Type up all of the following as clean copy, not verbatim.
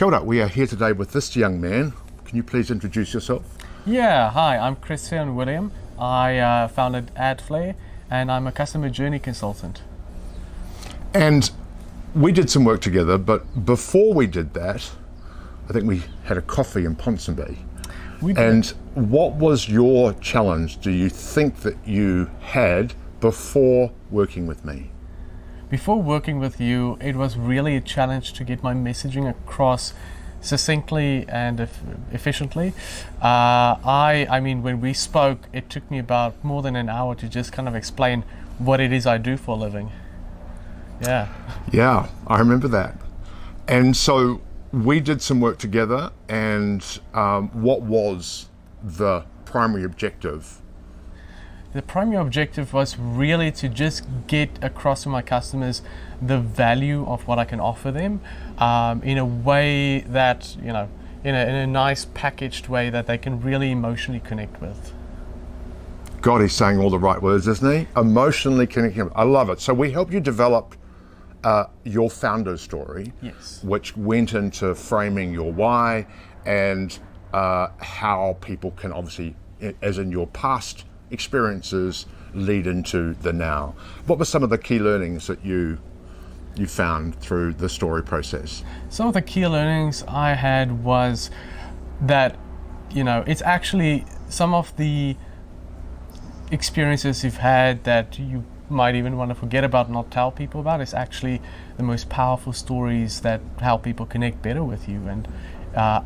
Kia ora, we are here today with this young man. Can you please introduce yourself? Yeah, hi, I'm Christian William. I founded AdFlare and I'm a customer journey consultant. And we did some work together, but before we did that, I think we had a coffee in Ponsonby. We did. And what was your challenge, do you think, that you had before working with me? Before working with you, it was really a challenge to get my messaging across succinctly and efficiently. I mean, when we spoke, it took me about more than an hour to just kind of explain what it is I do for a living. Yeah. Yeah, I remember that. And so we did some work together, and what was the primary objective? The primary objective was really to just get across to my customers the value of what I can offer them in a way that, you know, in a nice packaged way that they can really emotionally connect with. God, he's saying all the right words, isn't he? Emotionally connecting. I love it. So we helped you develop your founder story, Yes. which went into framing your why and how people can obviously, as in your past experiences, lead into the now. What were some of the key learnings that you found through the story process? Some of the key learnings I had was that, you know, it's actually some of the experiences you've had that you might even want to forget about, not tell people about, is actually the most powerful stories that help people connect better with you. And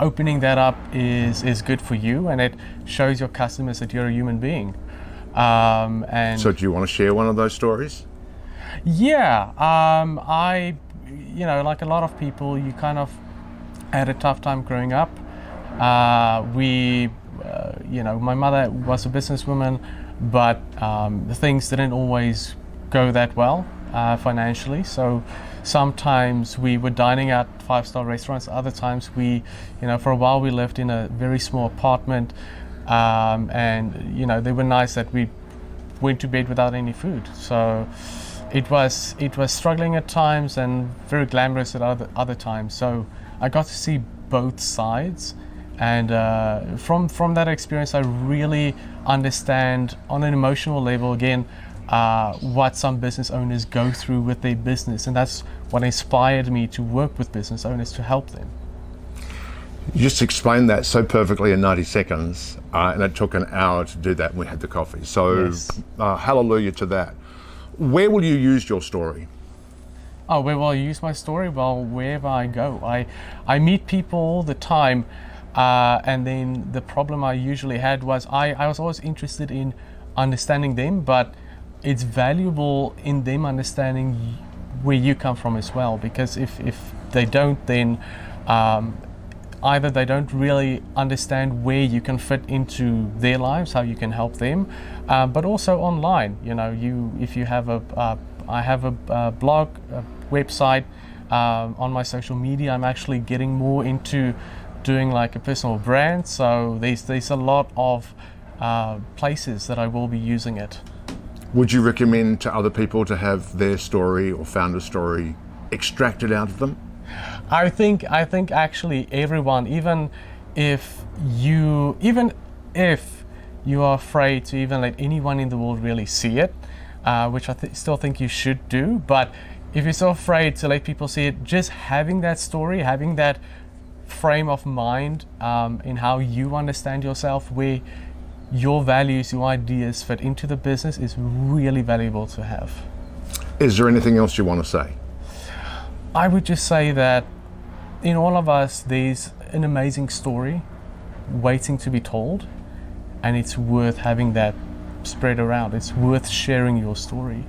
opening that up is good for you, and it shows your customers that you're a human being. And So do you want to share one of those stories? yeah, I, you know, like a lot of people, you kind of had a tough time growing up. You know, my mother was a businesswoman, but things didn't always go that well financially. So sometimes we were dining at five-star restaurants. Other times we, you know, for a while we lived in a very small apartment. And you know, they were nice that we went to bed without any food. So it was struggling at times and very glamorous at other times. So I got to see both sides, and from that experience, I really understand on an emotional level again what some business owners go through with their business, and that's what inspired me to work with business owners to help them. You just explained that so perfectly in 90 seconds, and it took an hour to do that when we had the coffee. So Yes. Hallelujah to that. Where will you use your story? Oh, where will I use my story? Well, wherever I go. I meet people all the time, and then the problem I usually had was I was always interested in understanding them, but it's valuable in them understanding where you come from as well, because if they don't, then either they don't really understand where you can fit into their lives, how you can help them, but also online. You know, if you have I have a blog, a website, on my social media. I'm actually getting more into doing like a personal brand. So there's a lot of places that I will be using it. Would you recommend to other people to have their story or founder story extracted out of them? I think actually everyone, even if you are afraid to even let anyone in the world really see it, which I still think you should do, but if you're so afraid to let people see it, just having that story, having that frame of mind in how you understand yourself, where your values, your ideas fit into the business, is really valuable to have. Is there anything else you want to say? I would just say that in all of us, there's an amazing story waiting to be told, and it's worth having that spread around. It's worth sharing your story.